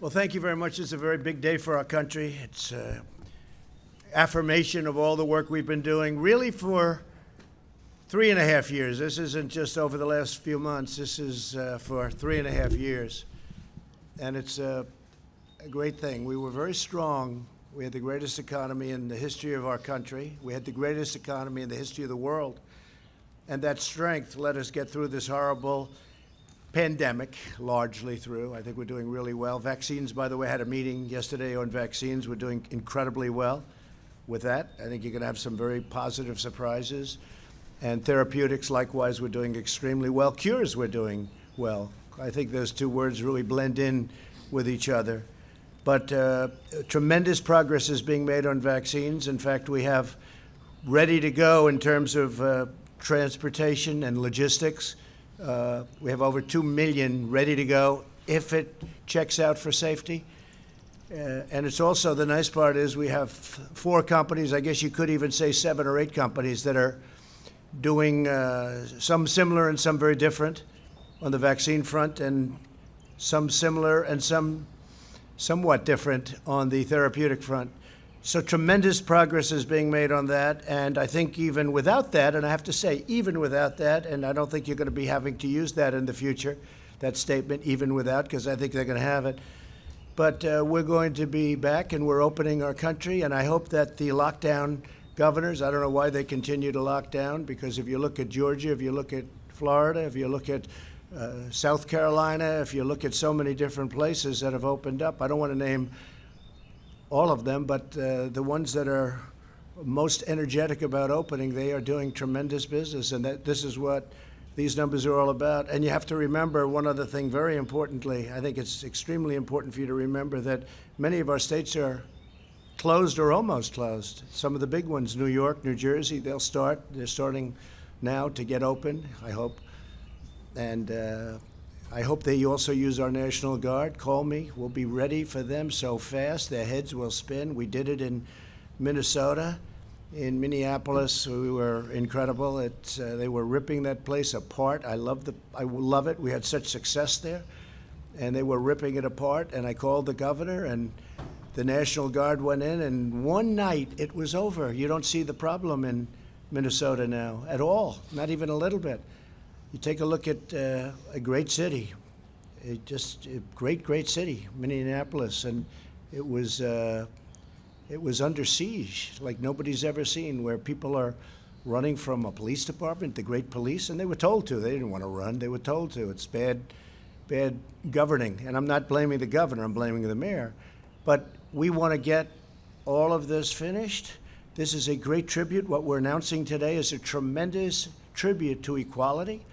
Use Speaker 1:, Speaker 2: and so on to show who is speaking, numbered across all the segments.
Speaker 1: Well, thank you very much. It's a very big day for our country. It's affirmation of all the work we've been doing really for 3.5 years. This isn't just over the last few months. This is for 3.5 years. And it's a great thing. We were very strong. We had the greatest economy in the history of our country. We had the greatest economy in the history of the world. And that strength let us get through this horrible pandemic, largely through. I think we're doing really well. Vaccines, by the way, had a meeting yesterday on vaccines. We're doing incredibly well with that. I think you're going to have some very positive surprises. And therapeutics, likewise, we're doing extremely well. Cures, we're doing well. I think those two words really blend in with each other. But tremendous progress is being made on vaccines. In fact, we have ready to go in terms of transportation and logistics. We have over 2 million ready to go if it checks out for safety. And it's also, the nice part is we have 4 companies, I guess you could even say 7 or 8 companies that are doing some similar and some very different on the vaccine front, and some similar and some somewhat different on the therapeutic front. So tremendous progress is being made on that, and I think even without that, and I have to say, even without that, and I don't think you're going to be having to use that in the future, that statement, even without, because I think they're going to have it. But we're going to be back, and we're opening our country, and I hope that the lockdown governors, I don't know why they continue to lock down, because if you look at Georgia, if you look at Florida, if you look at South Carolina, if you look at so many different places that have opened up, I don't want to name all of them, but the ones that are most energetic about opening, they are doing tremendous business, and that this is what these numbers are all about. And you have to remember one other thing very importantly. I think it's extremely important for you to remember that many of our states are closed or almost closed. Some of the big ones, New York, New Jersey, they're starting now to get open, I hope. And I hope they also use our National Guard. Call me. We'll be ready for them so fast their heads will spin. We did it in Minnesota. In Minneapolis, we were incredible. They were ripping that place apart. I love it. We had such success there. And they were ripping it apart. And I called the governor, and the National Guard went in. And one night, it was over. You don't see the problem in Minnesota now at all, not even a little bit. You take a look at a great city, a great city, Minneapolis, and it was under siege like nobody's ever seen, where people are running from a police department, the great police, and they were told to. They didn't want to run. They were told to. It's bad governing, and I'm not blaming the governor. I'm blaming the mayor. But we want to get all of this finished. This is a great tribute. What we're announcing today is a tremendous tribute to equality.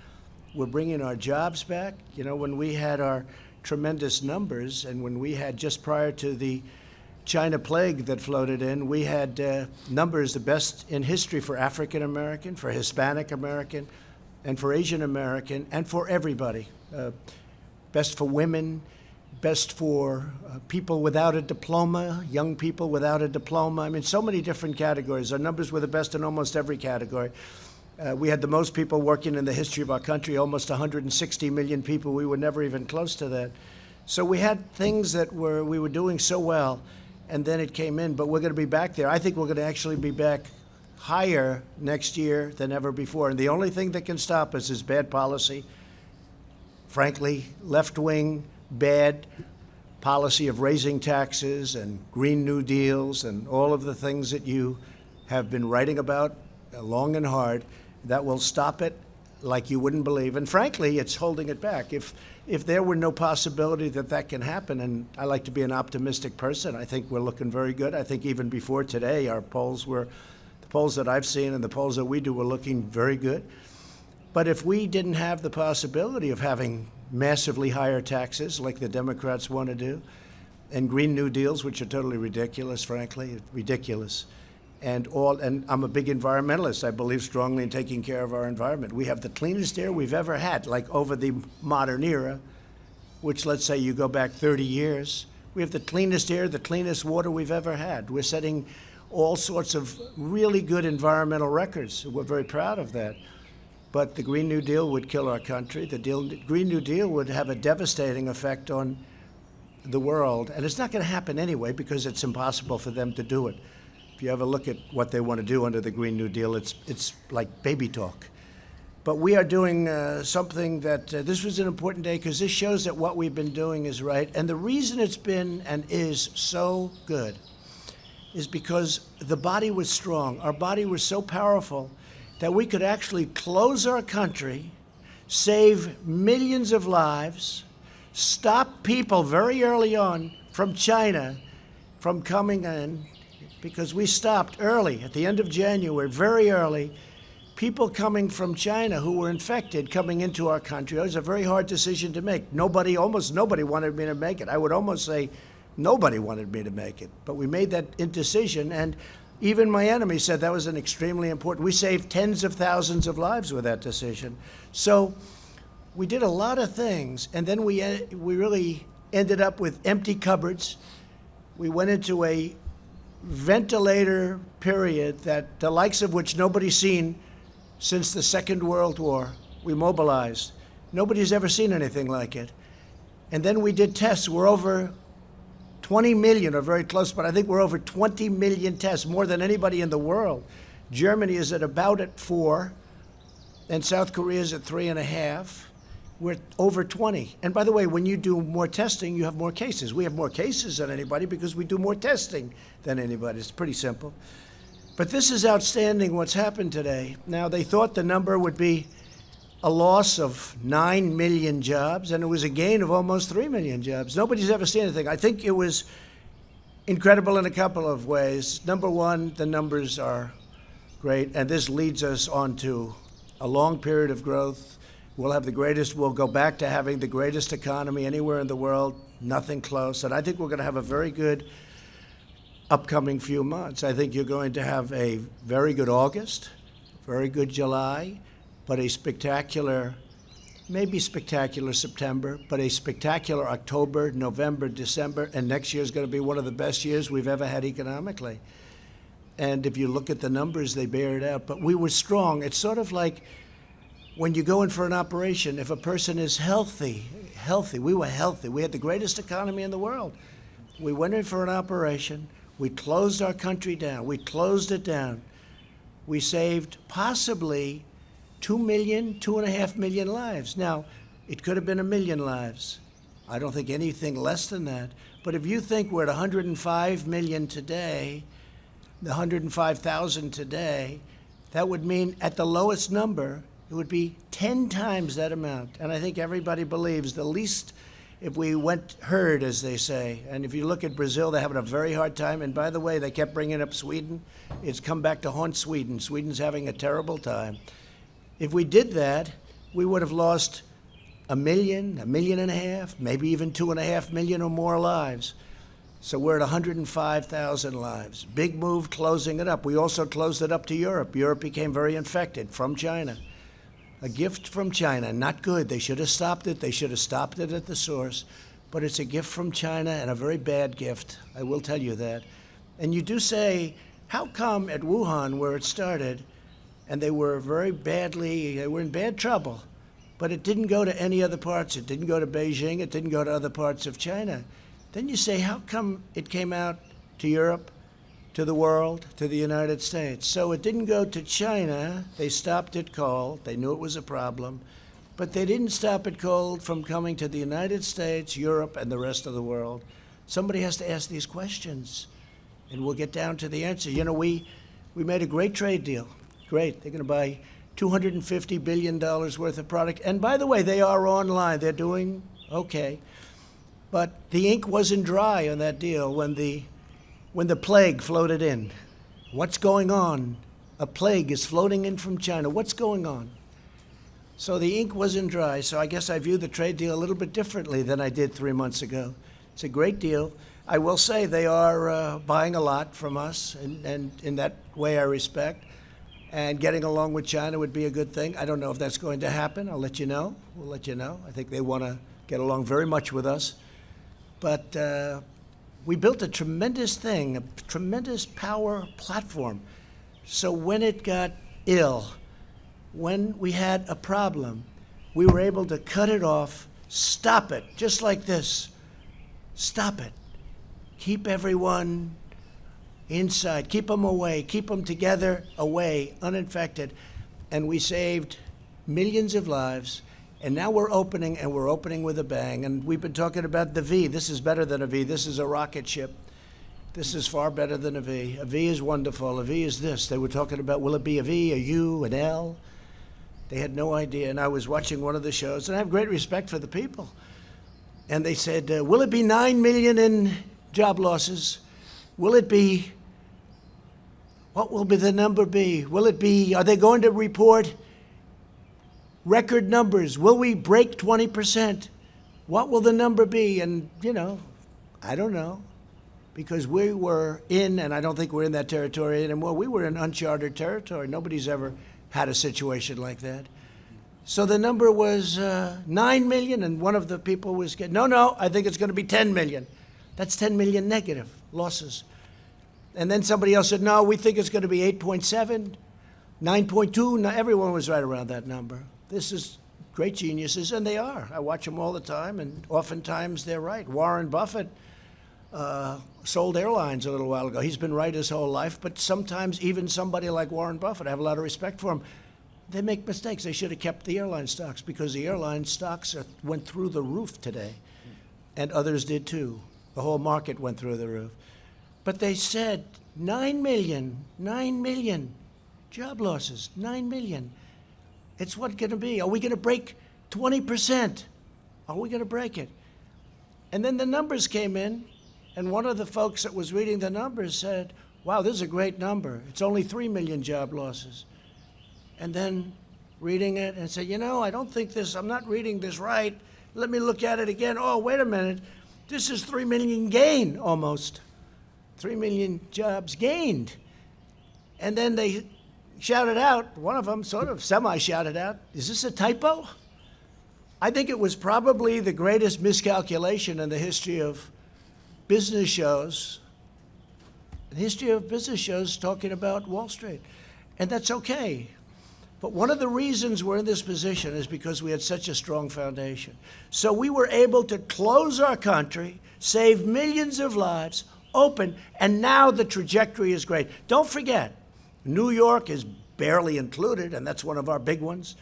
Speaker 1: We're bringing our jobs back. You know, when we had our tremendous numbers, and when we had, just prior to the China plague that floated in, we had numbers the best in history for African American, for Hispanic American, and for Asian American, and for everybody. Best for women, best for people without a diploma, young people without a diploma. I mean, so many different categories. Our numbers were the best in almost every category. We had the most people working in the history of our country, almost 160 million people. We were never even close to that. So we had things that we were doing so well, and then it came in. But we're going to be back there. I think we're going to actually be back higher next year than ever before. And the only thing that can stop us is bad policy. Frankly, left-wing, bad policy of raising taxes and Green New Deals and all of the things that you have been writing about long and hard. That will stop it like you wouldn't believe. And frankly, it's holding it back. If there were no possibility that that can happen, and I like to be an optimistic person, I think we're looking very good. I think even before today, the polls that I've seen and the polls that we do were looking very good. But if we didn't have the possibility of having massively higher taxes like the Democrats want to do, and Green New Deals, which are totally ridiculous, frankly, ridiculous, and I'm a big environmentalist. I believe strongly in taking care of our environment. We have the cleanest air we've ever had, like over the modern era, which, let's say you go back 30 years. We have the cleanest air, the cleanest water we've ever had. We're setting all sorts of really good environmental records. We're very proud of that. But the Green New Deal would kill our country. The Green New Deal would have a devastating effect on the world, and it's not going to happen anyway because it's impossible for them to do it. If you ever look at what they want to do under the Green New Deal, it's like baby talk. But we are doing something that this was an important day because this shows that what we've been doing is right. And the reason it's been and is so good is because the body was strong. Our body was so powerful that we could actually close our country, save millions of lives, stop people very early on from China from coming in, because we stopped early at the end of January, very early, people coming from China who were infected coming into our country. It was a very hard decision to make. Almost nobody wanted me to make it. I would almost say nobody wanted me to make it. But we made that decision, and even my enemy said that was an extremely important. We saved tens of thousands of lives with that decision. So we did a lot of things, and then we really ended up with empty cupboards. We went into a ventilator period that the likes of which nobody's seen since the Second World War. We mobilized. Nobody's ever seen anything like it. And then we did tests. We're over 20 million, or very close, but I think we're over 20 million tests, more than anybody in the world. Germany is at about at 4, and South Korea is at 3.5. We're over 20. And by the way, when you do more testing, you have more cases. We have more cases than anybody because we do more testing than anybody. It's pretty simple. But this is outstanding what's happened today. Now, they thought the number would be a loss of 9 million jobs, and it was a gain of almost 3 million jobs. Nobody's ever seen anything. I think it was incredible in a couple of ways. Number one, the numbers are great, and this leads us on to a long period of growth. We'll go back to having the greatest economy anywhere in the world, nothing close. And I think we're going to have a very good upcoming few months. I think you're going to have a very good August, very good July, but a spectacular, maybe spectacular September, but a spectacular October, November, December, and next year is going to be one of the best years we've ever had economically. And if you look at the numbers, they bear it out. But we were strong. It's sort of like when you go in for an operation, if a person is healthy, we were healthy. We had the greatest economy in the world. We went in for an operation. We closed our country down. We closed it down. We saved possibly 2 million, 2.5 million lives. Now, it could have been 1 million lives. I don't think anything less than that. But if you think we're at 105 million today, the 105,000 today, that would mean at the lowest number, it would be 10 times that amount. And I think everybody believes the least, if we went herd, as they say. And if you look at Brazil, they're having a very hard time. And by the way, they kept bringing up Sweden. It's come back to haunt Sweden. Sweden's having a terrible time. If we did that, we would have lost 1 million, 1.5 million, maybe even 2.5 million or more lives. So we're at 105,000 lives. Big move closing it up. We also closed it up to Europe. Europe became very infected from China. A gift from China, not good. They should have stopped it. They should have stopped it at the source. But it's a gift from China, and a very bad gift. I will tell you that. And you do say, how come at Wuhan, where it started, and they were they were in bad trouble, but it didn't go to any other parts. It didn't go to Beijing. It didn't go to other parts of China. Then you say, how come it came out to Europe, to the world, to the United States? So it didn't go to China. They stopped it cold. They knew it was a problem. But they didn't stop it cold from coming to the United States, Europe, and the rest of the world. Somebody has to ask these questions, and we'll get down to the answer. You know, we made a great trade deal. Great. They're going to buy $250 billion worth of product. And by the way, they are online. They're doing okay. But the ink wasn't dry on that deal when the plague floated in. What's going on? A plague is floating in from China. What's going on? So the ink wasn't dry. So I guess I view the trade deal a little bit differently than I did 3 months ago. It's a great deal. I will say they are buying a lot from us, and in that way I respect. And getting along with China would be a good thing. I don't know if that's going to happen. I'll let you know. We'll let you know. I think they want to get along very much with us. But we built a tremendous thing, a tremendous power platform. So when it got ill, when we had a problem, we were able to cut it off, stop it, just like this. Stop it. Keep everyone inside. Keep them away. Keep them together, away, uninfected. And we saved millions of lives. And now we're opening, and we're opening with a bang. And we've been talking about the V. This is better than a V. This is a rocket ship. This is far better than a V. A V is wonderful. A V is this. They were talking about, will it be a V, a U, an L? They had no idea. And I was watching one of the shows, and I have great respect for the people. And they said, will it be 9 million in job losses? Will it be, what will be the number be? Will it be, are they going to report record numbers? Will we break 20%? What will the number be? And, I don't know. Because we were in, and I don't think we're in that territory anymore, we were in uncharted territory. Nobody's ever had a situation like that. So the number was 9 million, and one of the people was getting, no, I think it's going to be 10 million. That's 10 million negative losses. And then somebody else said, no, we think it's going to be 8.7, 9.2. No, everyone was right around that number. This is great geniuses, and they are. I watch them all the time, and oftentimes they're right. Warren Buffett sold airlines a little while ago. He's been right his whole life, but sometimes even somebody like Warren Buffett, I have a lot of respect for him, they make mistakes. They should have kept the airline stocks, because the airline stocks went through the roof today, and others did too. The whole market went through the roof. But they said 9 million job losses, 9 million. It's what going to be. Are we going to break 20%? Are we going to break it? And then the numbers came in, and one of the folks that was reading the numbers said, wow, this is a great number. It's only 3 million job losses. And then reading it and said, I don't think this, I'm not reading this right. Let me look at it again. Oh, wait a minute. This is 3 million gain almost. 3 million jobs gained. And then they shouted out, one of them sort of semi-shouted out, is this a typo? I think it was probably the greatest miscalculation in the history of business shows, talking about Wall Street. And that's okay. But one of the reasons we're in this position is because we had such a strong foundation. So we were able to close our country, save millions of lives, open, and now the trajectory is great. Don't forget, New York is barely included, and that's one of our big ones.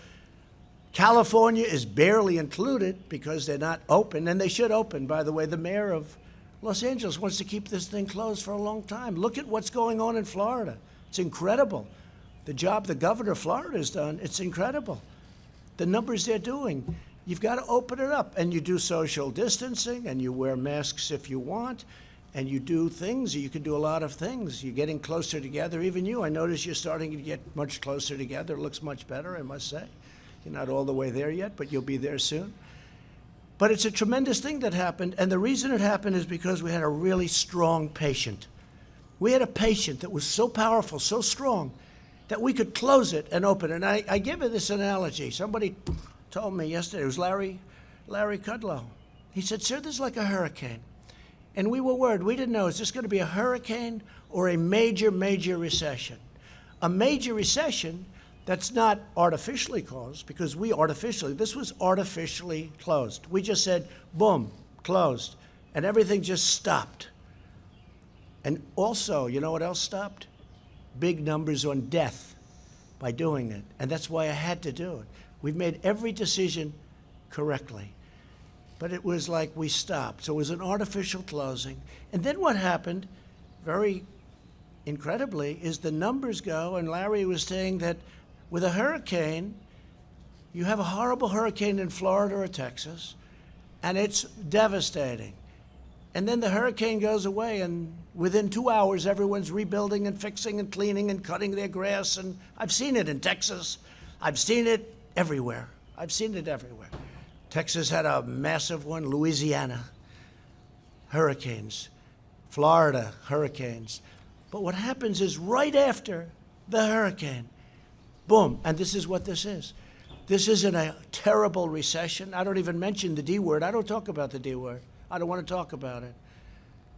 Speaker 1: California is barely included because they're not open, and they should open. By the way, the mayor of Los Angeles wants to keep this thing closed for a long time. Look at what's going on in Florida. It's incredible. The job the governor of Florida has done, it's incredible. The numbers they're doing. You've got to open it up, and you do social distancing, and you wear masks if you want, and you do things. You can do a lot of things. You're getting closer together. Even you, I notice you're starting to get much closer together. It looks much better, I must say. You're not all the way there yet, but you'll be there soon. But it's a tremendous thing that happened, and the reason it happened is because we had a really strong patient. We had a patient that was so powerful, so strong, that we could close it and open it. And I give it this analogy. Somebody told me yesterday, it was Larry Kudlow. He said, sir, this is like a hurricane. And we were worried. We didn't know, is this going to be a hurricane or a major, major recession? A major recession that's not artificially caused, because this was artificially closed. We just said, boom, closed. And everything just stopped. And also, you know what else stopped? Big numbers on death by doing it. And that's why I had to do it. We've made every decision correctly. But it was like we stopped. So it was an artificial closing. And then what happened, very incredibly, is the numbers go, and Larry was saying that with a hurricane, you have a horrible hurricane in Florida or Texas, and it's devastating. And then the hurricane goes away, and within 2 hours, everyone's rebuilding and fixing and cleaning and cutting their grass. And I've seen it in Texas. I've seen it everywhere. Texas had a massive one. Louisiana, hurricanes. Florida, hurricanes. But what happens is right after the hurricane, boom, and this is what this is. This isn't a terrible recession. I don't even mention the D word. I don't talk about the D word. I don't want to talk about it.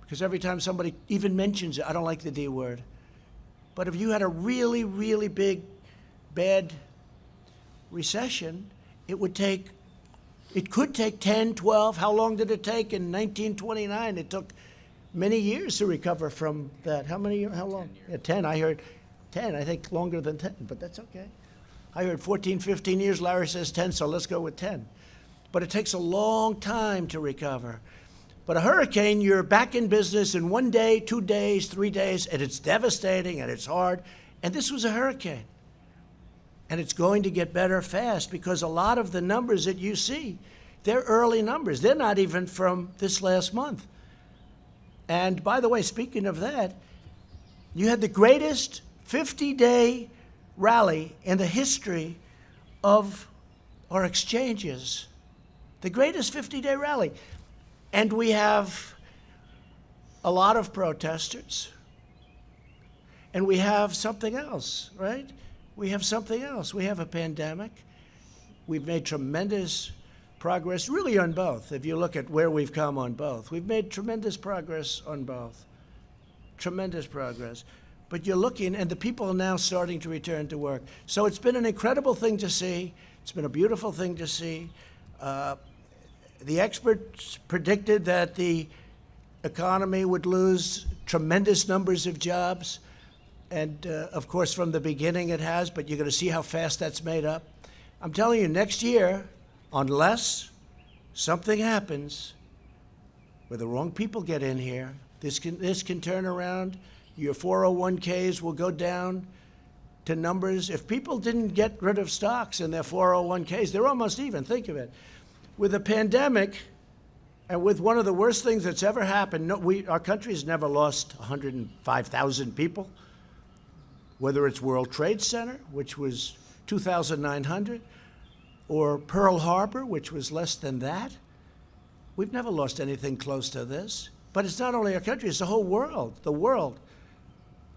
Speaker 1: Because every time somebody even mentions it, I don't like the D word. But if you had a really, really big, bad recession, it would take It could take 10, 12. How long did it take in 1929? It took many years to recover from that. How long? 10 years. Yeah, 10. I heard 10. I think longer than 10, but that's okay. I heard 14, 15 years. Larry says 10, so let's go with 10. But it takes a long time to recover. But a hurricane, you're back in business in 1 day, 2 days, 3 days, and it's devastating and it's hard. And this was a hurricane. And it's going to get better fast because a lot of the numbers that you see, they're early numbers. They're not even from this last month. And by the way, speaking of that, you had the greatest 50-day rally in the history of our exchanges. The greatest 50-day rally. And we have a lot of protesters. And we have something else, right? We have something else. We have a pandemic. We've made tremendous progress, really on both. If you look at where we've come on both, we've made tremendous progress on both. Tremendous progress. But you're looking, and the people are now starting to return to work. So it's been an incredible thing to see. It's been a beautiful thing to see. The experts predicted that the economy would lose tremendous numbers of jobs. And of course, from the beginning it has, but you're going to see how fast that's made up. I'm telling you, next year, unless something happens where the wrong people get in here, this can turn around. Your 401ks will go down to numbers. If people didn't get rid of stocks in their 401ks, they're almost even. Think of it. With a pandemic and with one of the worst things that's ever happened, our country has never lost 105,000 people, whether it's World Trade Center, which was 2,900, or Pearl Harbor, which was less than that. We've never lost anything close to this. But it's not only our country, it's the whole world. The world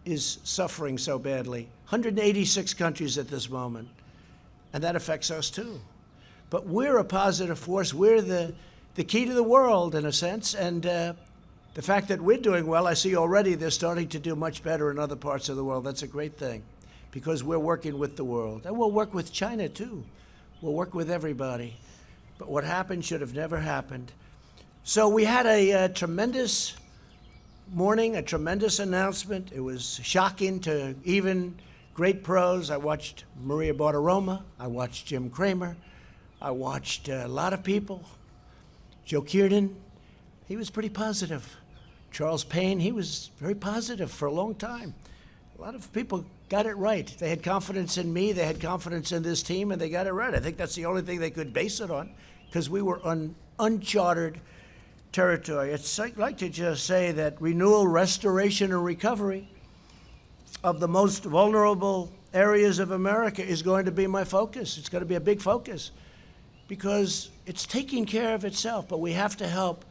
Speaker 1: is suffering so badly. 186 countries at this moment. And that affects us too. But we're a positive force. We're the key to the world, in a sense. And the fact that we're doing well, I see already they're starting to do much better in other parts of the world. That's a great thing, because we're working with the world. And we'll work with China too. We'll work with everybody. But what happened should have never happened. So we had a tremendous morning, a tremendous announcement. It was shocking to even great pros. I watched Maria Bartiromo. I watched Jim Cramer. I watched a lot of people. Joe Kiernan, he was pretty positive. Charles Payne, he was very positive for a long time. A lot of people got it right. They had confidence in me, they had confidence in this team, and they got it right. I think that's the only thing they could base it on, because we were on uncharted territory. I'd like to just say that renewal, restoration, and recovery of the most vulnerable areas of America is going to be my focus. It's going to be a big focus, because it's taking care of itself, but we have to help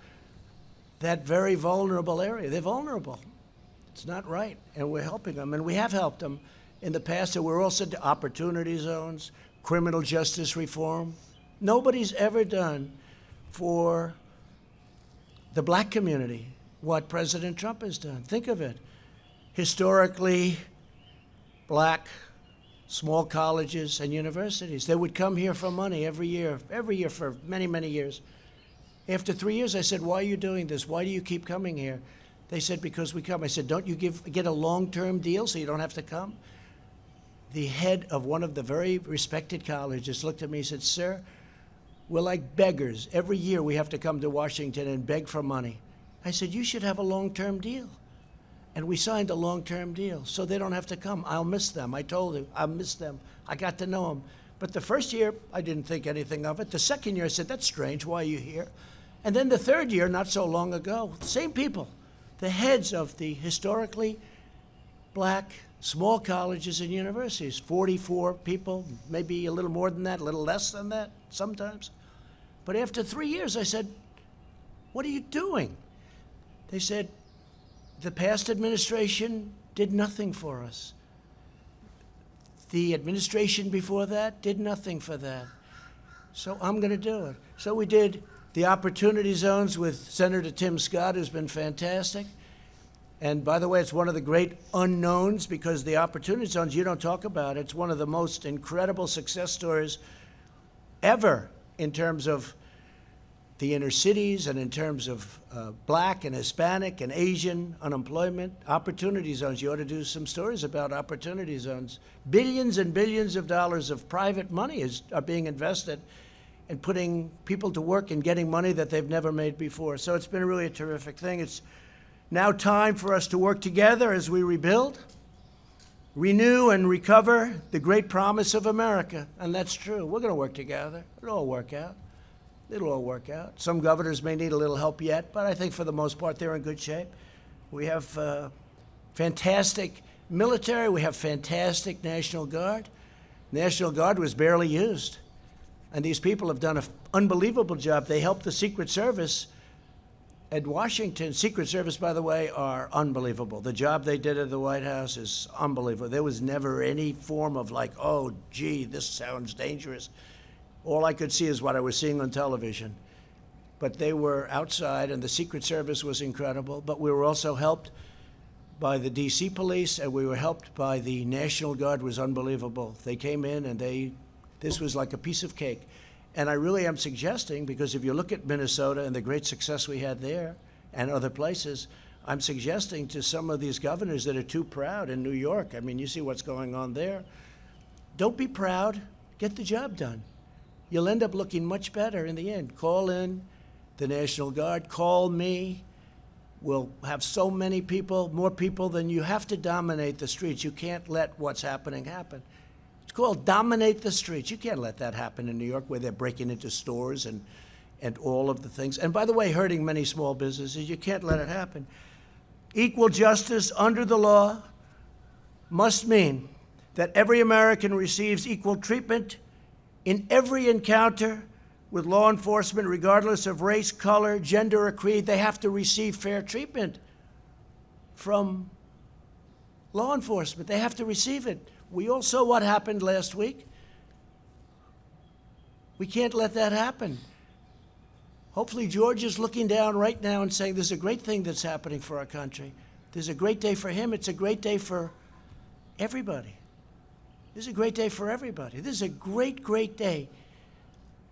Speaker 1: that very vulnerable area. They're vulnerable. It's not right, and we're helping them, and we have helped them in the past, and we're also to opportunity zones, criminal justice reform. Nobody's ever done for the black community what President Trump has done. Think of it. Historically black small colleges and universities. They would come here for money every year for many, many years. After 3 years, I said, why are you doing this? Why do you keep coming here? They said, because we come. I said, don't you get a long-term deal so you don't have to come? The head of one of the very respected colleges looked at me and said, sir, we're like beggars. Every year we have to come to Washington and beg for money. I said, you should have a long-term deal. And we signed a long-term deal, so they don't have to come. I'll miss them. I told him, I'll miss them. I got to know them. But the first year, I didn't think anything of it. The second year, I said, that's strange. Why are you here? And then the third year, not so long ago, same people, the heads of the historically black small colleges and universities, 44 people, maybe a little more than that, a little less than that sometimes. But after 3 years, I said, what are you doing? They said, the past administration did nothing for us. The administration before that did nothing for that. So I'm going to do it. So we did the opportunity zones with Senator Tim Scott, who's been fantastic. And by the way, it's one of the great unknowns, because the opportunity zones, you don't talk about it. It's one of the most incredible success stories ever in terms of the inner cities and in terms of black and Hispanic and Asian unemployment, opportunity zones. You ought to do some stories about opportunity zones. Billions and billions of dollars of private money are being invested in putting people to work and getting money that they've never made before. So it's been really a terrific thing. It's now time for us to work together as we rebuild, renew, and recover the great promise of America. And that's true. We're going to work together. It'll all work out. It'll all work out. Some governors may need a little help yet, but I think for the most part they're in good shape. We have fantastic military. We have fantastic National Guard. National Guard was barely used. And these people have done an unbelievable job. They helped the Secret Service at Washington. Secret Service, by the way, are unbelievable. The job they did at the White House is unbelievable. There was never any form of like, oh, gee, this sounds dangerous. All I could see is what I was seeing on television. But they were outside, and the Secret Service was incredible. But we were also helped by the D.C. police, and we were helped by the National Guard. Was unbelievable. They came in, and this was like a piece of cake. And I really am suggesting, because if you look at Minnesota and the great success we had there and other places, I'm suggesting to some of these governors that are too proud in New York, I mean, you see what's going on there. Don't be proud. Get the job done. You'll end up looking much better in the end. Call in the National Guard. Call me. We'll have so many people, more people than you. Have to dominate the streets. You can't let what's happening happen. It's called dominate the streets. You can't let that happen in New York where they're breaking into stores and all of the things. And by the way, hurting many small businesses. You can't let it happen. Equal justice under the law must mean that every American receives equal treatment in every encounter with law enforcement, regardless of race, color, gender, or creed. They have to receive fair treatment from law enforcement. They have to receive it. We all saw what happened last week. We can't let that happen. Hopefully George is looking down right now and saying, there's a great thing that's happening for our country. There's a great day for him. It's a great day for everybody. This is a great day for everybody. This is a great, great day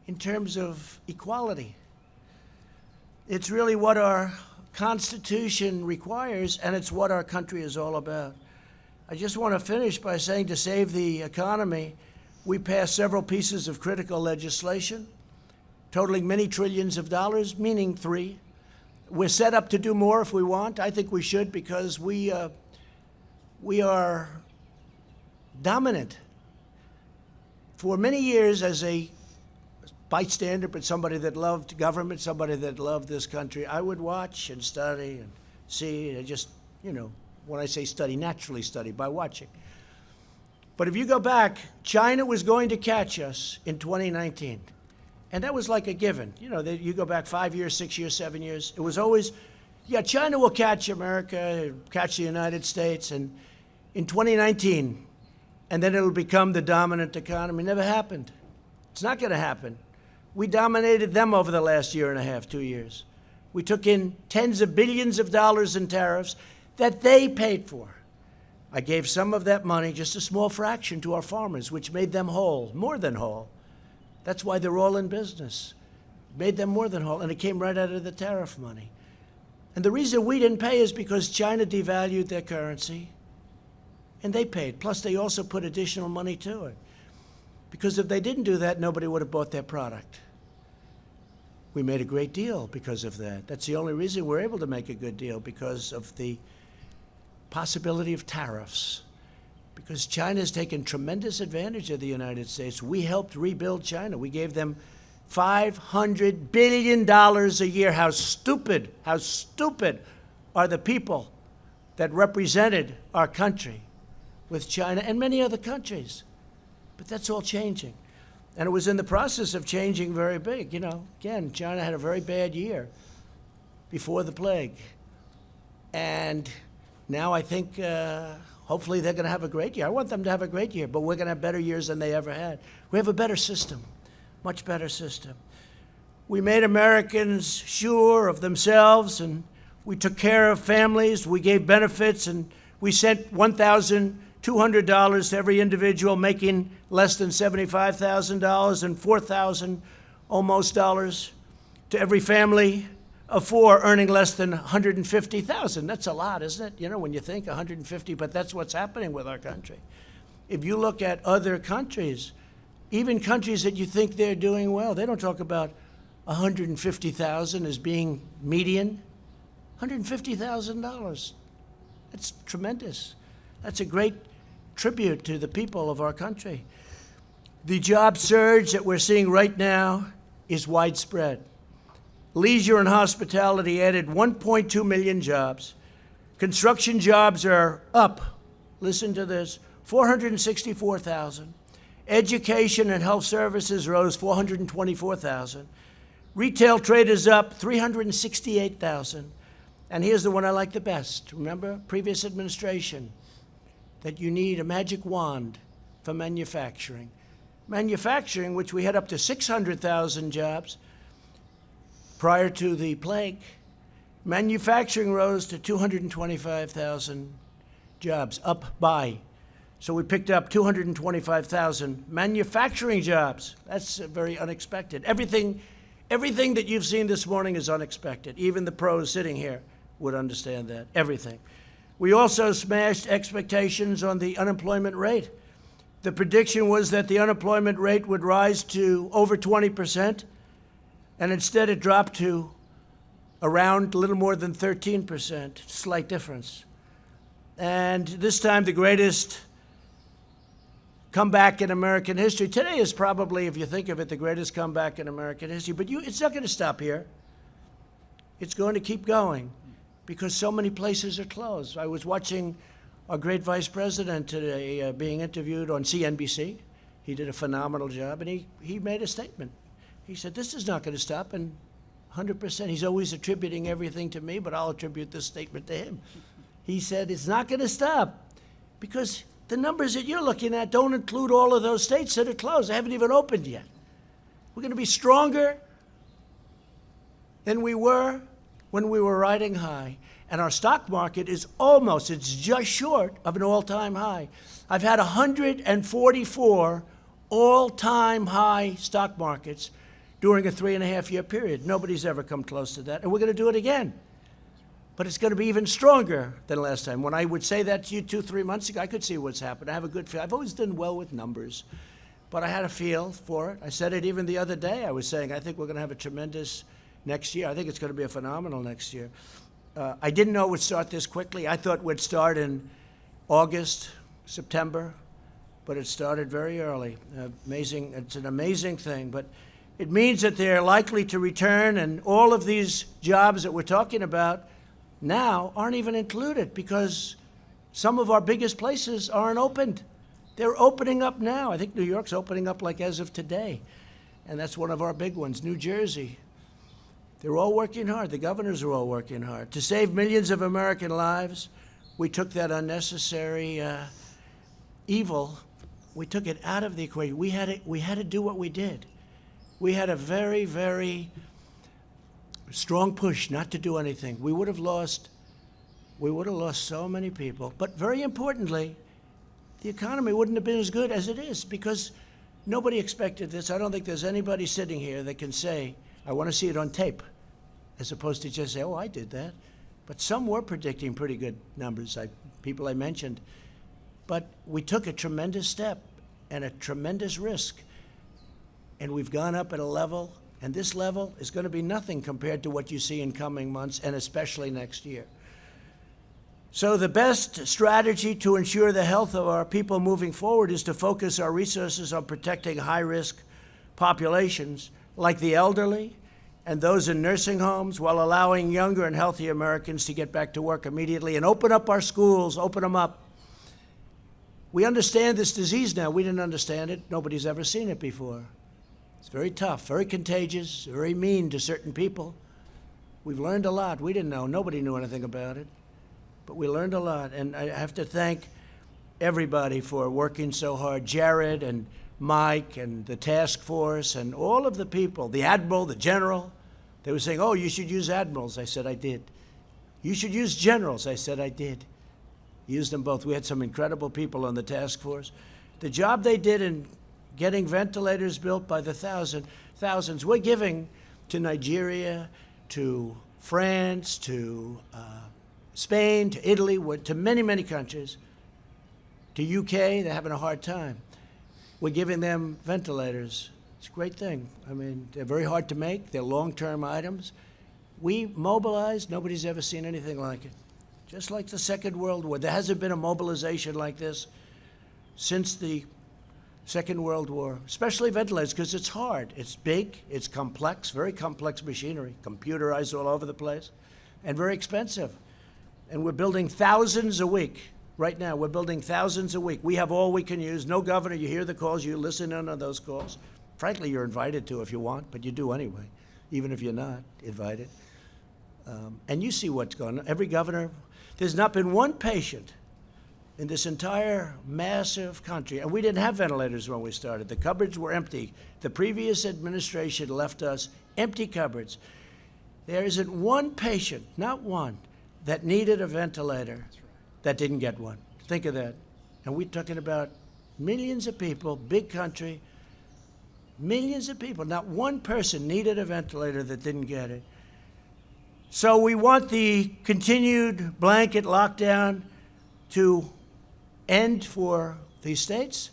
Speaker 1: in terms of equality. It's really what our Constitution requires, and it's what our country is all about. I just want to finish by saying, to save the economy, we passed several pieces of critical legislation, totaling many trillions of dollars, meaning 3. We're set up to do more if we want. I think we should, because we are dominant. For many years, as a bystander, but somebody that loved government, somebody that loved this country, I would watch and study and see, and just, when I say study, naturally study by watching. But if you go back, China was going to catch us in 2019. And that was like a given. You go back 5 years, 6 years, 7 years. It was always, China will catch America, catch the United States, and in 2019, and then it'll become the dominant economy. Never happened. It's not going to happen. We dominated them over the last year and a half, 2 years. We took in tens of billions of dollars in tariffs that they paid for. I gave some of that money, just a small fraction, to our farmers, which made them whole, more than whole. That's why they're all in business. Made them more than whole, and it came right out of the tariff money. And the reason we didn't pay is because China devalued their currency, and they paid. Plus, they also put additional money to it. Because if they didn't do that, nobody would have bought their product. We made a great deal because of that. That's the only reason we're able to make a good deal, because of the possibility of tariffs. Because China has taken tremendous advantage of the United States. We helped rebuild China. We gave them $500 billion a year. How stupid are the people that represented our country with China and many other countries. But that's all changing. And it was in the process of changing very big. Again, China had a very bad year before the plague. And now I think hopefully they're going to have a great year. I want them to have a great year, but we're going to have better years than they ever had. We have a better system, much better system. We made Americans sure of themselves, and we took care of families. We gave benefits, and we sent $1,200 to every individual making less than $75,000 and $4,000 almost dollars to every family of 4 earning less than $150,000. That's a lot, isn't it? You know, when you think 150, but that's what's happening with our country. If you look at other countries, even countries that you think they're doing well, they don't talk about 150,000 as being median. $150,000. That's tremendous. That's a great tribute to the people of our country. The job surge that we're seeing right now is widespread. Leisure and hospitality added 1.2 million jobs. Construction jobs are up, listen to this, 464,000. Education and health services rose 424,000. Retail trade is up 368,000. And here's the one I like the best. Remember, previous administration, that you need a magic wand for manufacturing. Manufacturing, which we had up to 600,000 jobs prior to the plague, manufacturing rose to 225,000 jobs, up by. So we picked up 225,000 manufacturing jobs. That's very unexpected. Everything that you've seen this morning is unexpected. Even the pros sitting here would understand that, everything. We also smashed expectations on the unemployment rate. The prediction was that the unemployment rate would rise to over 20%, and instead it dropped to around a little more than 13%, slight difference. And this time the greatest comeback in American history. Today is probably, if you think of it, the greatest comeback in American history. But it's not going to stop here. It's going to keep going because so many places are closed. I was watching our great vice president today being interviewed on CNBC. He did a phenomenal job, and he made a statement. He said, this is not going to stop, and 100%. He's always attributing everything to me, but I'll attribute this statement to him. He said, it's not going to stop because the numbers that you're looking at don't include all of those states that are closed. They haven't even opened yet. We're going to be stronger than we were when we were riding high. And our stock market is it's just short of an all-time high. I've had 144 all-time high stock markets during a 3.5-year period. Nobody's ever come close to that, and we're going to do it again. But it's going to be even stronger than last time. When I would say that to you 2-3 months ago, I could see what's happened. I have a good feel. I've always done well with numbers, but I had a feel for it. I said it even the other day. I was saying, I think we're going to have a tremendous next year. I think it's going to be a phenomenal next year. I didn't know it would start this quickly. I thought we'd start in August, September, but it started very early. Amazing. It's an amazing thing, but it means that they're likely to return, and all of these jobs that we're talking about now aren't even included because some of our biggest places aren't opened. They're opening up now. I think New York's opening up like as of today, and that's one of our big ones. New Jersey. They're all working hard. The governors are all working hard. To save millions of American lives, we took that unnecessary evil, we took it out of the equation. We had to do what we did. We had a very, very strong push not to do anything. We would have lost so many people. But very importantly, the economy wouldn't have been as good as it is because nobody expected this. I don't think there's anybody sitting here that can say, I want to see it on tape, as opposed to just say, oh, I did that. But some were predicting pretty good numbers, people I mentioned. But we took a tremendous step and a tremendous risk. And we've gone up at a level, and this level is going to be nothing compared to what you see in coming months, and especially next year. So the best strategy to ensure the health of our people moving forward is to focus our resources on protecting high-risk populations like the elderly and those in nursing homes, while allowing younger and healthy Americans to get back to work immediately and open up our schools, open them up. We understand this disease now. We didn't understand it. Nobody's ever seen it before. It's very tough, very contagious, very mean to certain people. We've learned a lot. We didn't know. Nobody knew anything about it. But we learned a lot. And I have to thank everybody for working so hard. Jared and Mike and the task force and all of the people, the admiral, the general. They were saying, oh, you should use admirals. I said, I did. You should use generals. I said, I did. Used them both. We had some incredible people on the task force. The job they did in getting ventilators built by the thousands. We're giving to Nigeria, to France, to Spain, to Italy, to many, many countries, to UK. They're having a hard time. We're giving them ventilators. It's a great thing. I mean, they're very hard to make. They're long-term items. We mobilized. Nobody's ever seen anything like it. Just like the Second World War. There hasn't been a mobilization like this since the Second World War, especially ventilators, because it's hard. It's big, it's complex, very complex machinery, computerized all over the place, and very expensive. And we're building thousands a week. Right now, we're building thousands a week. We have all we can use. No governor, you hear the calls, you listen in on those calls. Frankly, you're invited to if you want, but you do anyway, even if you're not invited. And you see what's going on. Every governor, there's not been one patient in this entire massive country, and we didn't have ventilators when we started. The cupboards were empty. The previous administration left us empty cupboards. There isn't one patient, not one, that needed a ventilator that didn't get one. Think of that. And we're talking about millions of people, big country, millions of people. Not one person needed a ventilator that didn't get it. So we want the continued blanket lockdown to end for these states.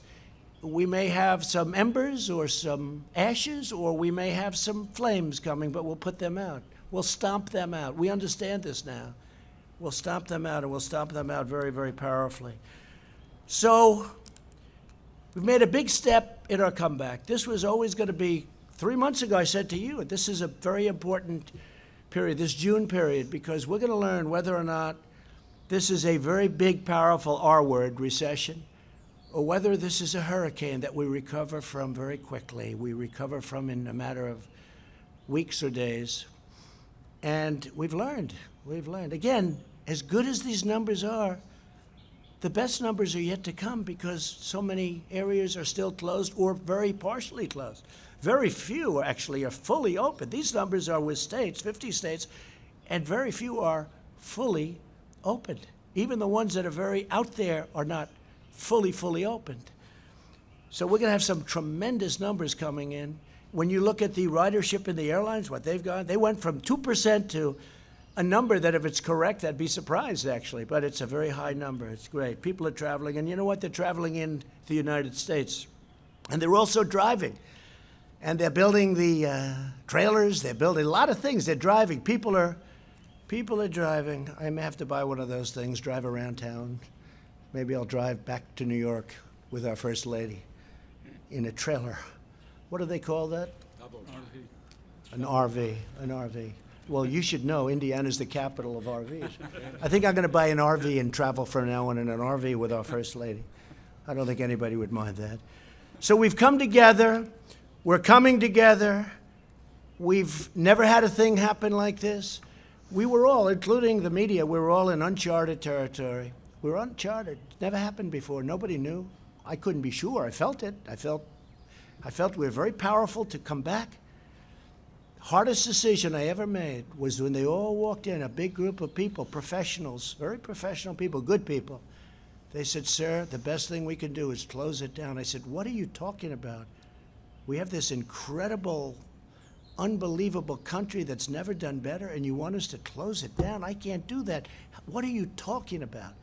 Speaker 1: We may have some embers or some ashes, or we may have some flames coming, but we'll put them out. We'll stomp them out. We understand this now. We'll stomp them out, and we'll stomp them out very, very powerfully. So we've made a big step in our comeback. This was always going to be, 3 months ago I said to you, this is a very important period, this June period, because we're going to learn whether or not this is a very big, powerful R word, recession, or whether this is a hurricane that we recover from very quickly. We recover from in a matter of weeks or days. And we've learned. Again, as good as these numbers are, the best numbers are yet to come because so many areas are still closed or very partially closed. Very few actually are fully open. These numbers are with states, 50 states, and very few are fully opened. Even the ones that are very out there are not fully opened. So we're going to have some tremendous numbers coming in. When you look at the ridership in the airlines, what they've got, they went from 2% to a number that, if it's correct, I'd be surprised, actually. But it's a very high number. It's great. People are traveling. And you know what? They're traveling in the United States. And they're also driving. And they're building the trailers. They're building a lot of things. They're driving. People are driving. I may have to buy one of those things, drive around town. Maybe I'll drive back to New York with our First Lady in a trailer. What do they call that? An RV. An RV. Well, you should know Indiana's the capital of RVs. I think I'm going to buy an RV and travel from now on in an RV with our First Lady. I don't think anybody would mind that. So we've come together. We're coming together. We've never had a thing happen like this. We were all, including the media, we were all in uncharted territory. We were uncharted. It never happened before. Nobody knew. I couldn't be sure. I felt it. I felt we were very powerful to come back. Hardest decision I ever made was when they all walked in, a big group of people, professionals, very professional people, good people. They said, "Sir, the best thing we can do is close it down." I said, "What are you talking about? We have this incredible, unbelievable country that's never done better, and you want us to close it down? I can't do that. What are you talking about?"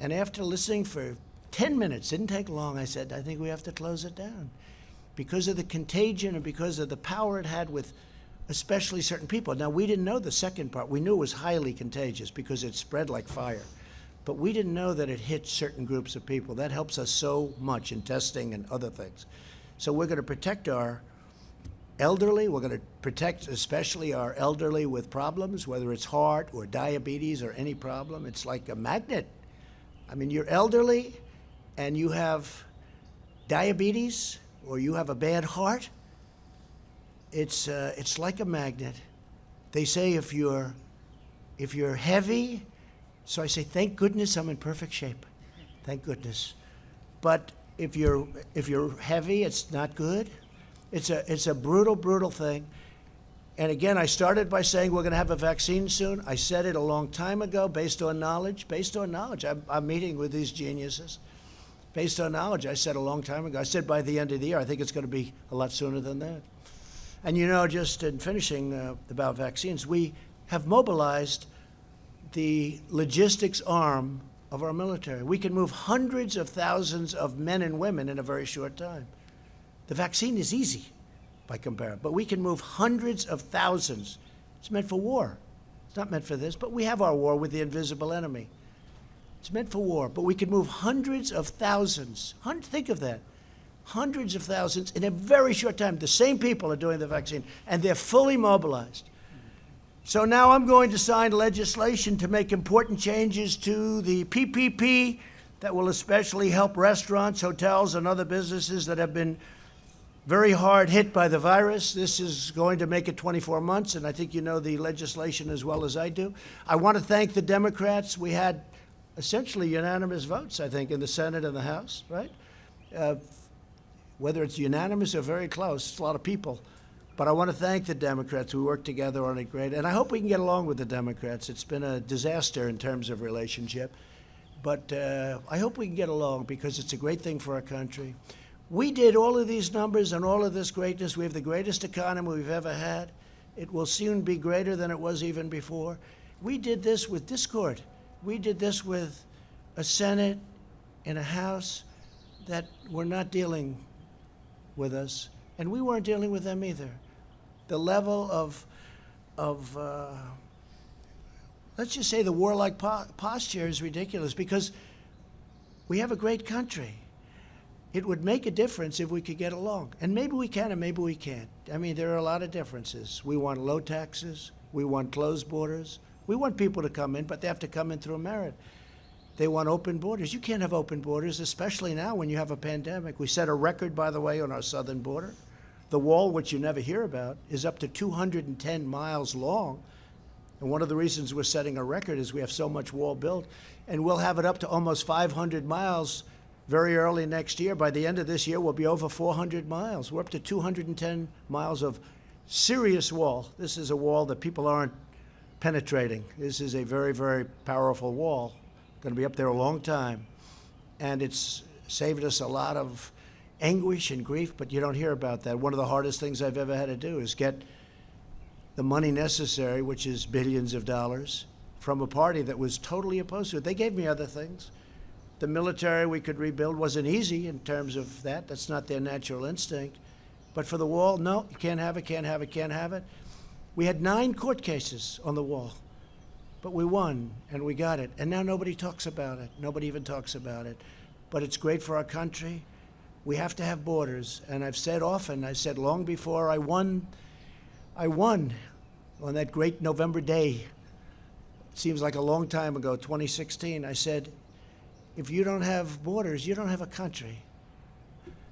Speaker 1: And after listening for 10 minutes, didn't take long, I said, "I think we have to close it down." Because of the contagion and because of the power it had with especially certain people. Now, we didn't know the second part. We knew it was highly contagious because it spread like fire. But we didn't know that it hit certain groups of people. That helps us so much in testing and other things. So we're going to protect our elderly. We're going to protect especially our elderly with problems, whether it's heart or diabetes or any problem. It's like a magnet. I mean, you're elderly and you have diabetes, or you have a bad heart, it's like a magnet. They say if you're heavy, so I say, thank goodness I'm in perfect shape. Thank goodness. But if you're heavy, it's not good. It's a brutal thing. And again, I started by saying we're going to have a vaccine soon. I said it a long time ago, based on knowledge. I'm meeting with these geniuses. Based on knowledge, I said a long time ago. I said by the end of the year. I think it's going to be a lot sooner than that. And you know, just in finishing about vaccines, we have mobilized the logistics arm of our military. We can move hundreds of thousands of men and women in a very short time. The vaccine is easy by comparison, but we can move hundreds of thousands. It's meant for war. It's not meant for this, but we have our war with the invisible enemy. It's meant for war, but we can move hundreds of thousands. Think of that. Hundreds of thousands in a very short time. The same people are doing the vaccine, and they're fully mobilized. So now I'm going to sign legislation to make important changes to the PPP that will especially help restaurants, hotels, and other businesses that have been very hard hit by the virus. This is going to make it 24 months, and I think you know the legislation as well as I do. I want to thank the Democrats. We had essentially unanimous votes, I think, in the Senate and the House, right? Whether it's unanimous or very close, it's a lot of people. But I want to thank the Democrats. We worked together on it great. And I hope we can get along with the Democrats. It's been a disaster in terms of relationship. But I hope we can get along because it's a great thing for our country. We did all of these numbers and all of this greatness. We have the greatest economy we've ever had. It will soon be greater than it was even before. We did this with discord. We did this with a Senate and a House that were not dealing with us, and we weren't dealing with them either. The level of let's just say the warlike posture is ridiculous because we have a great country. It would make a difference if we could get along. And maybe we can and maybe we can't. I mean, there are a lot of differences. We want low taxes. We want closed borders. We want people to come in, but they have to come in through merit. They want open borders. You can't have open borders, especially now when you have a pandemic. We set a record, by the way, on our southern border. The wall, which you never hear about, is up to 210 miles long. And one of the reasons we're setting a record is we have so much wall built. And we'll have it up to almost 500 miles very early next year. By the end of this year, we'll be over 400 miles. We're up to 210 miles of serious wall. This is a wall that people aren't penetrating. This is a very, very powerful wall. Going to be up there a long time. And it's saved us a lot of anguish and grief, but you don't hear about that. One of the hardest things I've ever had to do is get the money necessary, which is billions of dollars, from a party that was totally opposed to it. They gave me other things. The military we could rebuild wasn't easy in terms of that. That's not their natural instinct. But for the wall, no, you can't have it, can't have it, can't have it. We had 9 court cases on the wall. But we won, and we got it. And now nobody talks about it. Nobody even talks about it. But it's great for our country. We have to have borders. And I've said often, I said long before I won on that great November day. It seems like a long time ago, 2016. I said, if you don't have borders, you don't have a country.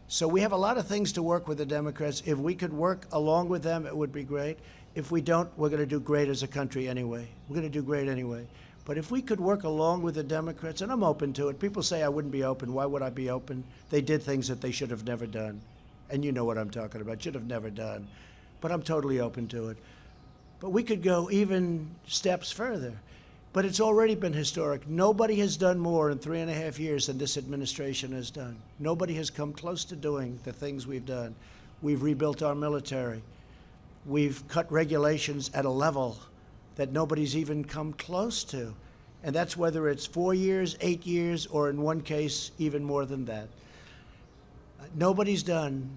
Speaker 1: So we have a lot of things to work with the Democrats. If we could work along with them, it would be great. If we don't, we're going to do great as a country anyway. We're going to do great anyway. But if we could work along with the Democrats, and I'm open to it. People say I wouldn't be open. Why would I be open? They did things that they should have never done. And you know what I'm talking about. Should have never done. But I'm totally open to it. But we could go even steps further. But it's already been historic. Nobody has done more in 3.5 years than this administration has done. Nobody has come close to doing the things we've done. We've rebuilt our military. We've cut regulations at a level that nobody's even come close to. And that's whether it's 4 years, 8 years, or in one case, even more than that. Nobody's done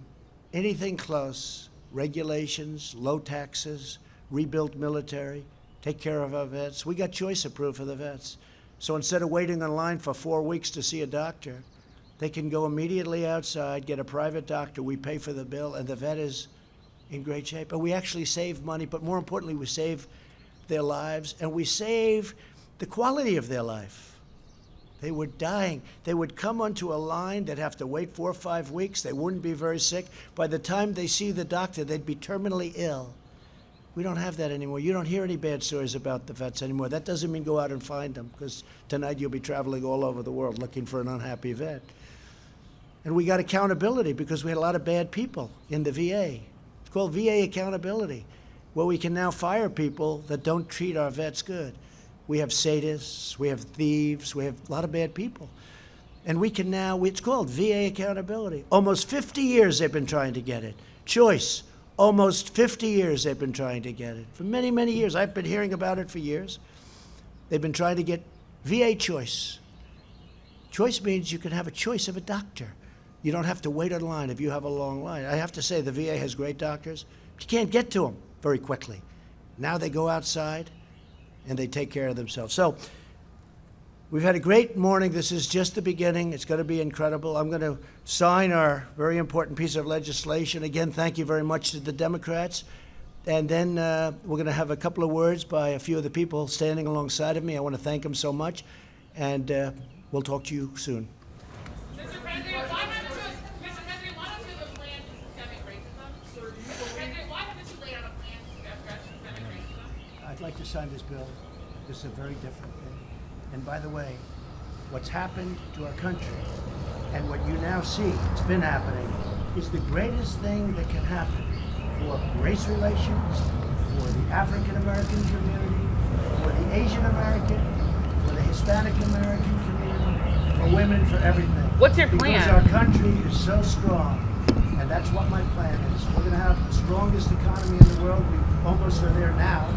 Speaker 1: anything close. Regulations, low taxes, rebuilt military, take care of our vets. We got choice approved for the vets. So instead of waiting in line for 4 weeks to see a doctor, they can go immediately outside, get a private doctor, we pay for the bill, and the vet is in great shape. And we actually save money, but more importantly, we save their lives, and we save the quality of their life. They were dying. They would come onto a line, they'd have to wait 4 or 5 weeks, they wouldn't be very sick. By the time they see the doctor, they'd be terminally ill. We don't have that anymore. You don't hear any bad stories about the vets anymore. That doesn't mean go out and find them, because tonight you'll be traveling all over the world looking for an unhappy vet. And we got accountability because we had a lot of bad people in the VA. It's called VA accountability, where we can now fire people that don't treat our vets good. We have sadists, we have thieves, we have a lot of bad people. And we can now, it's called VA accountability. Almost 50 years they've been trying to get it. Choice. Almost 50 years they've been trying to get it. For many, many years. I've been hearing about it for years. They've been trying to get VA choice. Choice means you can have a choice of a doctor. You don't have to wait in line if you have a long line. I have to say the VA has great doctors, but you can't get to them very quickly. Now they go outside and they take care of themselves. So we've had a great morning. This is just the beginning. It's going to be incredible. I'm going to sign our very important piece of legislation. Again, thank you very much to the Democrats. And then we're going to have a couple of words by a few of the people standing alongside of me. I want to thank them so much. And we'll talk to you soon.
Speaker 2: Mr. President, why haven't you the plan to systemic racism? Mr. President, why haven't you laid out a plan to address systemic racism?
Speaker 1: I'd like to sign this bill. This is a very different thing. And by the way, what's happened to our country and what you now see, it's been happening, is the greatest thing that can happen for race relations, for the African American community, for the Asian American, for the Hispanic American community, for women, for everything.
Speaker 2: What's your plan?
Speaker 1: Because our country is so strong, and that's what my plan is. We're going to have the strongest economy in the world. We almost are there now.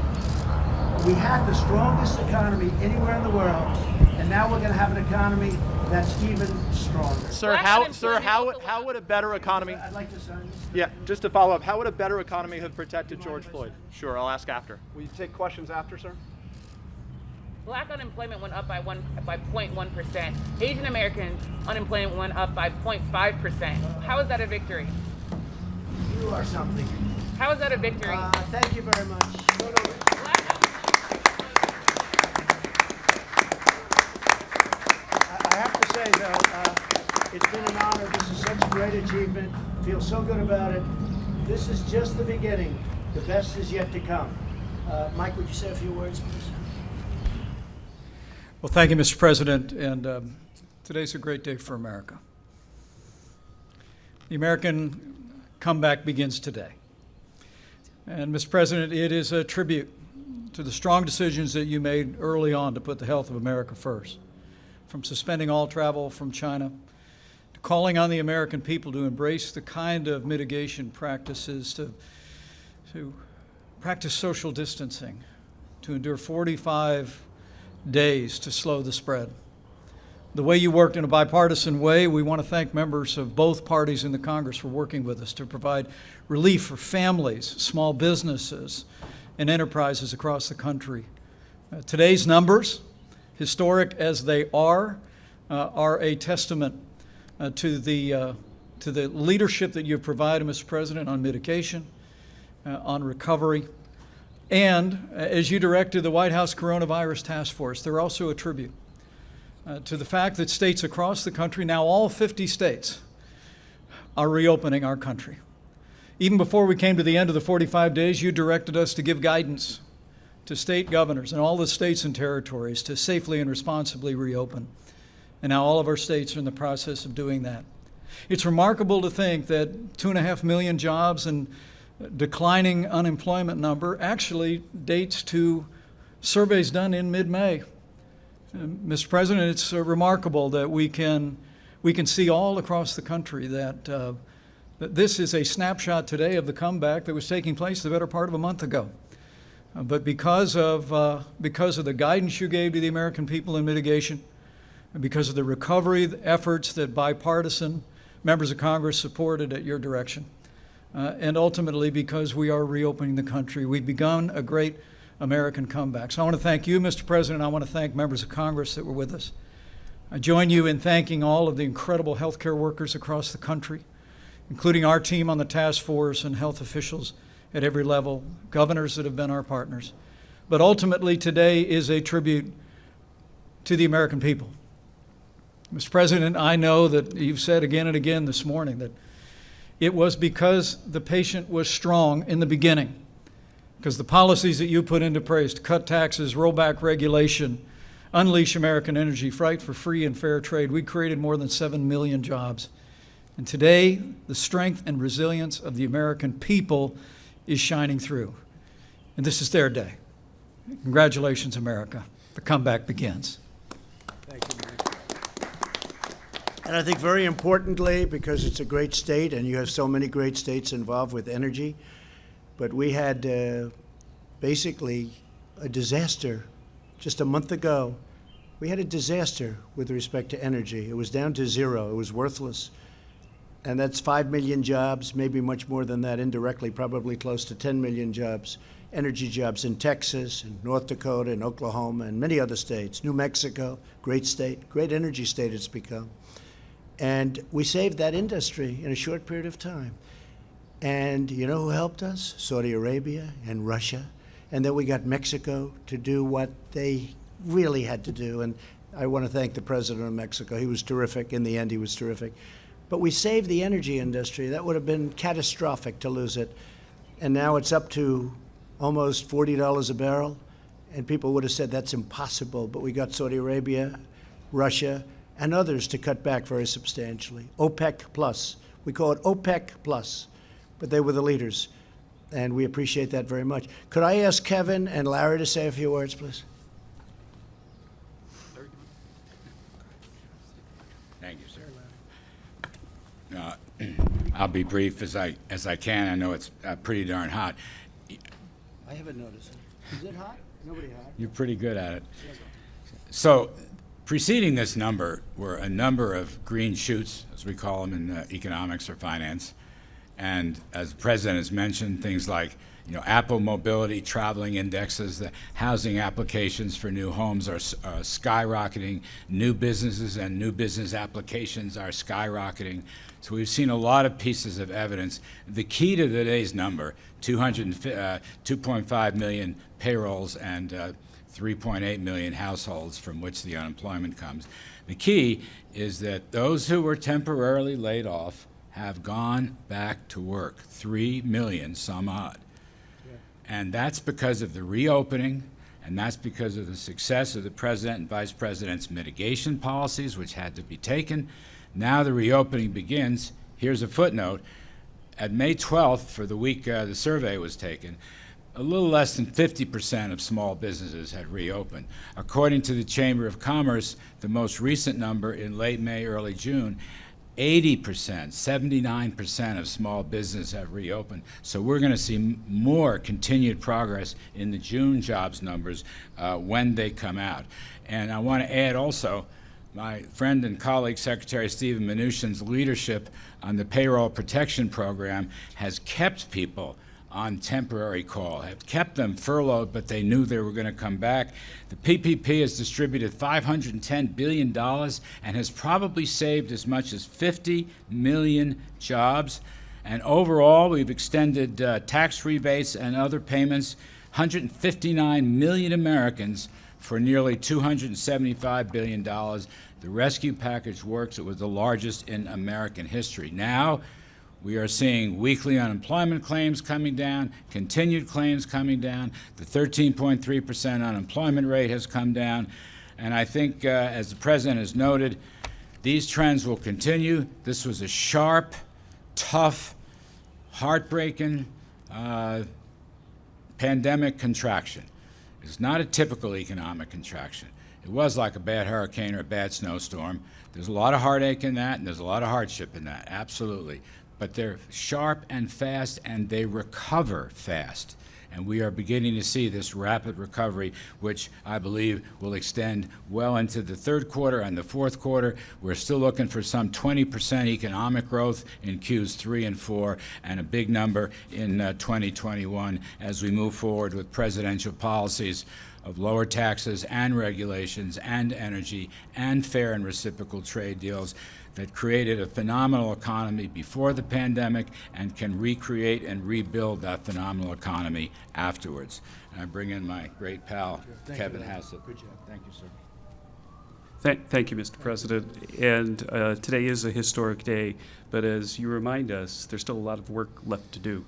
Speaker 1: We had the strongest economy anywhere in the world, and now we're going to have an economy that's even stronger.
Speaker 3: Sir, how would a better economy?
Speaker 1: I'd like to sign this.
Speaker 3: Yeah, just to follow up, how would a better economy have protected George
Speaker 1: if I
Speaker 3: Floyd?
Speaker 1: say?
Speaker 3: Sure, I'll ask after. Will you take questions after, sir?
Speaker 2: Black unemployment went up by 0.1%. Asian American unemployment went up by 0.5%. How is that a victory?
Speaker 1: You are something.
Speaker 2: How is that a victory?
Speaker 1: Thank you very much. I have to say, though, it's been an honor. This is such a great achievement. Feel so good about it. This is just the beginning. The best is yet to come. Mike, would you say a few words, please?
Speaker 4: Well, thank you, Mr. President, and today's a great day for America. The American comeback begins today. And, Mr. President, it is a tribute to the strong decisions that you made early on to put the health of America first, from suspending all travel from China to calling on the American people to embrace the kind of mitigation practices to practice social distancing, to endure 45 days to slow the spread. The way you worked in a bipartisan way, we want to thank members of both parties in the Congress for working with us to provide relief for families, small businesses, and enterprises across the country. Today's numbers, historic as they are a testament to the leadership that you've provided, Mr. President, on mitigation, on recovery, and as you directed the White House Coronavirus Task Force. They're also a tribute to the fact that states across the country, now all 50 states, are reopening our country. Even before we came to the end of the 45 days, you directed us to give guidance to state governors and all the states and territories to safely and responsibly reopen. And now all of our states are in the process of doing that. It's remarkable to think that 2.5 million jobs and declining unemployment number actually dates to surveys done in mid-May. Mr. President, it's remarkable that we can see all across the country that this is a snapshot today of the comeback that was taking place the better part of a month ago. But because of the guidance you gave to the American people in mitigation, and because of the recovery efforts that bipartisan members of Congress supported at your direction, and ultimately because we are reopening the country, we've begun a great American comeback. So I want to thank you, Mr. President. I want to thank members of Congress that were with us. I join you in thanking all of the incredible healthcare workers across the country, including our team on the task force and health officials at every level, governors that have been our partners. But ultimately, today is a tribute to the American people. Mr. President, I know that you've said again and again this morning that it was because the patient was strong in the beginning, because the policies that you put into place to cut taxes, roll back regulation, unleash American energy, fight for free and fair trade, we created more than 7 million jobs. And today, the strength and resilience of the American people is shining through. And this is their day. Congratulations, America. The comeback begins.
Speaker 1: Thank you, Mike. And I think very importantly, because it's a great state and you have so many great states involved with energy, But we had basically a disaster just a month ago. We had a disaster with respect to energy. It was down to zero. It was worthless. And that's 5 million jobs, maybe much more than that indirectly, probably close to 10 million jobs, energy jobs in Texas and North Dakota and Oklahoma and many other states. New Mexico, great state, great energy state it's become. And we saved that industry in a short period of time. And you know who helped us? Saudi Arabia and Russia. And then we got Mexico to do what they really had to do. And I want to thank the president of Mexico. He was terrific. In the end, he was terrific. But we saved the energy industry. That would have been catastrophic to lose it. And now it's up to almost $40 a barrel. And people would have said that's impossible. But we got Saudi Arabia, Russia, and others to cut back very substantially. OPEC plus. We call it OPEC plus. But they were the leaders. And we appreciate that very much. Could I ask Kevin and Larry to say a few words, please?
Speaker 5: Thank you, sir. I'll be brief as I can. I know it's pretty darn hot.
Speaker 1: I haven't noticed it. Is it hot? Nobody hot.
Speaker 5: You're pretty good at it. So, preceding this number were a number of green shoots, as we call them in economics or finance. And as the president has mentioned, things like Apple mobility, traveling indexes, the housing applications for new homes are skyrocketing. New businesses and new business applications are skyrocketing. So we've seen a lot of pieces of evidence. The key to today's number, 2.5 million payrolls and 3.8 million households from which the unemployment comes. The key is that those who were temporarily laid off have gone back to work, 3 million some odd. And that's because of the reopening, and that's because of the success of the president and vice president's mitigation policies, which had to be taken. Now the reopening begins. Here's a footnote. At May 12th, for the week the survey was taken, a little less than 50% of small businesses had reopened. According to the Chamber of Commerce, the most recent number in late May, early June, 80%, 79% of small business have reopened. So we're going to see more continued progress in the June jobs numbers when they come out. And I want to add also, my friend and colleague, Secretary Steven Mnuchin's leadership on the payroll protection program has kept people on temporary call, have kept them furloughed, but they knew they were going to come back. The PPP has distributed $510 billion and has probably saved as much as 50 million jobs. And overall, we've extended tax rebates and other payments, 159 million Americans for nearly $275 billion. The rescue package works. It was the largest in American history. Now, we are seeing weekly unemployment claims coming down, continued claims coming down. The 13.3% unemployment rate has come down. And I think, as the president has noted, these trends will continue. This was a sharp, tough, heartbreaking pandemic contraction. It's not a typical economic contraction. It was like a bad hurricane or a bad snowstorm. There's a lot of heartache in that, and there's a lot of hardship in that, absolutely. But they're sharp and fast, and they recover fast. And we are beginning to see this rapid recovery, which I believe will extend well into the third quarter and the fourth quarter. We're still looking for some 20% economic growth in Qs 3 and 4, and a big number in 2021 as we move forward with presidential policies of lower taxes and regulations and energy and fair and reciprocal trade deals that created a phenomenal economy before the pandemic and can recreate and rebuild that phenomenal economy afterwards. And I bring in my great pal, Kevin Hassett.
Speaker 1: Good job.
Speaker 5: Thank you, sir.
Speaker 6: Thank you, Mr. President. And today is a historic day, but as you remind us, there's still a lot of work left to do.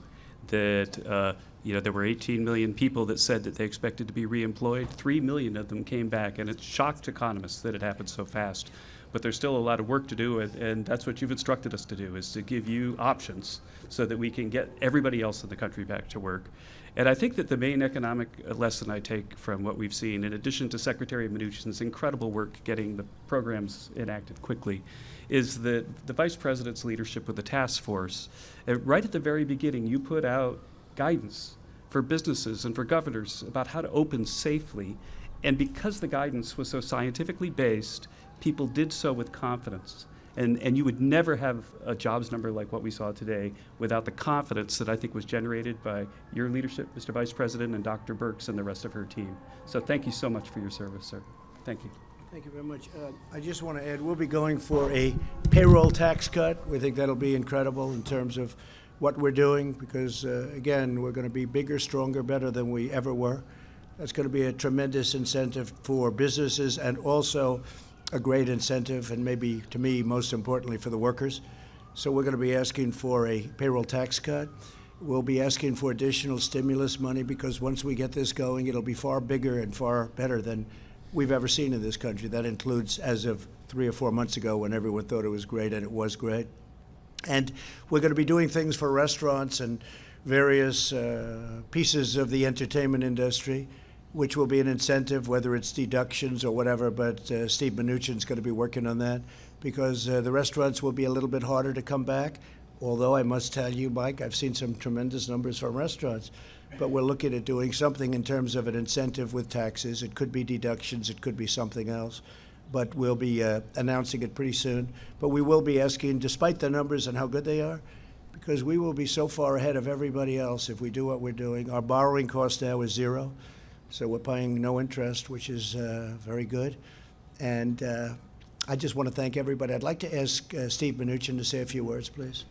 Speaker 6: That there were 18 million people that said that they expected to be reemployed. 3 million of them came back, and it shocked economists that it happened so fast. But there's still a lot of work to do, and that's what you've instructed us to do, is to give you options so that we can get everybody else in the country back to work. And I think that the main economic lesson I take from what we've seen, in addition to Secretary Mnuchin's incredible work getting the programs enacted quickly, is that the Vice President's leadership with the task force, right at the very beginning, you put out guidance for businesses and for governors about how to open safely. And because the guidance was so scientifically based, people did so with confidence. And you would never have a jobs number like what we saw today without the confidence that I think was generated by your leadership, Mr. Vice President, and Dr. Birx and the rest of her team. So thank you so much for your service, sir. Thank you.
Speaker 1: Thank you very much. I just want to add, we'll be going for a payroll tax cut. We think that'll be incredible in terms of what we're doing because, again, we're going to be bigger, stronger, better than we ever were. That's going to be a tremendous incentive for businesses and also a great incentive, and maybe, to me, most importantly, for the workers. So we're going to be asking for a payroll tax cut. We'll be asking for additional stimulus money because once we get this going, it'll be far bigger and far better than we've ever seen in this country. That includes as of 3 or 4 months ago when everyone thought it was great, and it was great. And we're going to be doing things for restaurants and various pieces of the entertainment industry, which will be an incentive, whether it's deductions or whatever, but Steve Mnuchin's going to be working on that because the restaurants will be a little bit harder to come back. Although I must tell you, Mike, I've seen some tremendous numbers from restaurants, but we're looking at doing something in terms of an incentive with taxes. It could be deductions, it could be something else, but we'll be announcing it pretty soon. But we will be asking, despite the numbers and how good they are, because we will be so far ahead of everybody else if we do what we're doing. Our borrowing cost now is 0. So we're paying no interest, which is very good. And I just want to thank everybody. I'd like to ask Steve Mnuchin to say a few words, please.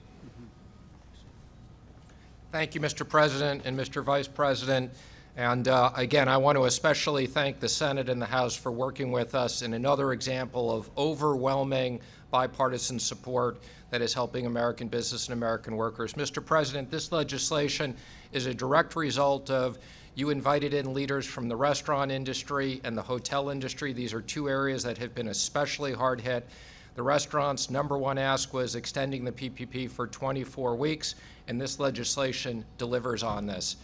Speaker 7: Thank you, Mr. President and Mr. Vice President. And again, I want to especially thank the Senate and the House for working with us in another example of overwhelming bipartisan support that is helping American business and American workers. Mr. President, this legislation is a direct result of you invited in leaders from the restaurant industry and the hotel industry. These are 2 areas that have been especially hard hit. The restaurants' #1 ask was extending the PPP for 24 weeks, and this legislation delivers on this.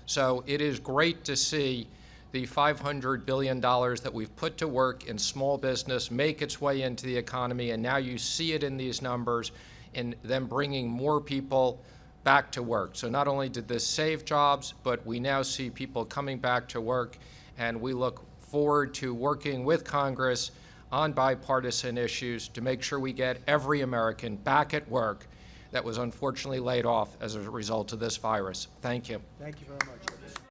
Speaker 7: So it is great to see the $500 billion that we've put to work in small business make its way into the economy, and now you see it in these numbers in them bringing more people back to work. So not only did this save jobs, but we now see people coming back to work, and we look forward to working with Congress on bipartisan issues to make sure we get every American back at work that was unfortunately laid off as a result of this virus. Thank you.
Speaker 1: Thank you very much.